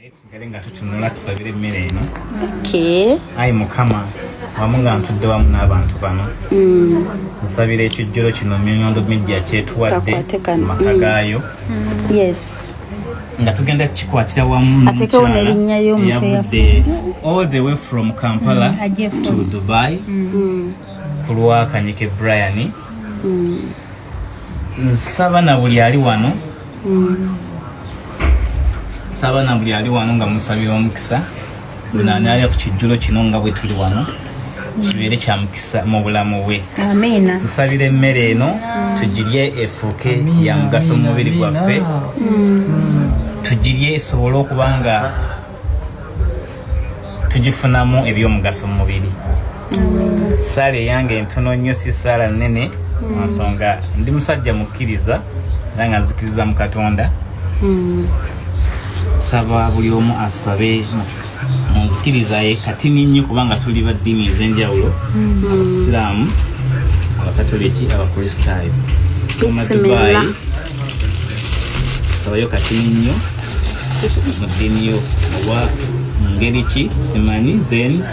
Ngalenga tutunula tusabire emmere eno. Okay. Ayi Mukama wamunga ntudde wamu n'abantu bano. Nsabira ekijjulo kino Myondo Media kyetuwadde maka gaayo. Yes. Nga tugenda kikwatira wamu atekewo n'erinnya y'omuntu eyafudde all the way from Kampala to Dubai. Kulwa Kanyike Brian. Nsaba na buli ali wano. Saba na buli ali wano nga musabira omukisa lunani ali ku kijjulo kino nga bwe tuli wano kibeere kya mukisa mu bulamu bwe. Amina. Nsabira emmere eno tugirye efuuke ya mugaso mu mubiri gwaffe. Tugirye esobole okuba nga tugifunamu ebyomugaso mu mubiri. Saala yange entono nnyo si saala nnene nsonga ndi musajja mukkiriza era nga nzikiriza mu Katonda. Saba buli omu asabe munzikiriza ye katini nnyo kubanga tuli ba ddiini ez'enjawulo, Abasiraamu, Abakatoliki, Abakristaayo. Bismillah. Sabayo katini nnyo mu ddiini yo oba mu ngeri ki simanyi then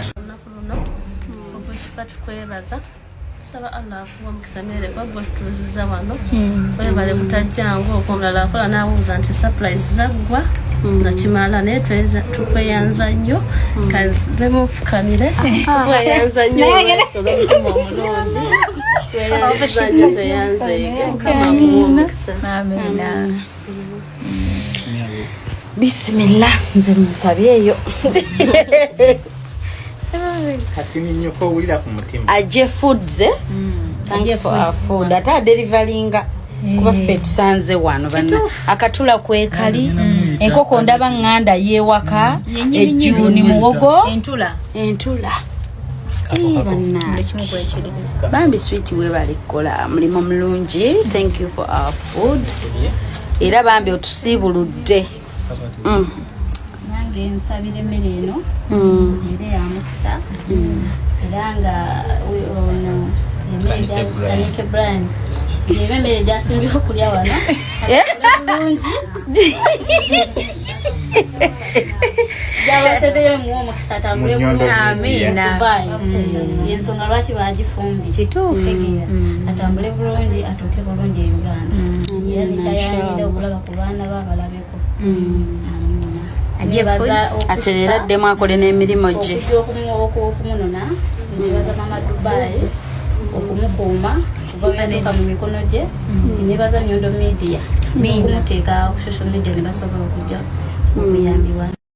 tukwebaza tusaba Allah akuwa mukisa mere babwo tuziza wano bale mutajjangu okumulala akola n'abuuza nti surprise zaggwa nakimala naye tukweyanza nnyo kanze mufukamire tukweyanza nnyo Amina. Bismillah. Nze musabyeyo. katini nnyo ko wulira ku mutima. Aje foods. Thanks for our food. Ata deliveryinga kuba ffe tusanze wano bana akatula kwekali enkoko ndaba nganda yewaka ejjuni muwogo entula bana bambi sweet we balikola mulimo mulungi. Thank you for our food. Era bambi otusibuludde. Nange nsabire emmere eno ere ya mukisa era nga ono Kanyike Brian emmere gyasimbiho kulya wano bulungi gyabasebeye mu omukisa tambule bulungi. Amina. Ensonga lwaki bagifumbi kituufu atambule bulungi atuuke bulungi e Uganda era nekyayangidde okulaba ku baana babalabeko. Aterera ddemu akole n'emirimu gye okumunona nebaza mama Dubai okumukuuma kubamuka mu mikono gye nebaza Myondo Media okumuteeka ku social media ne basobola okujja okuyambibwa.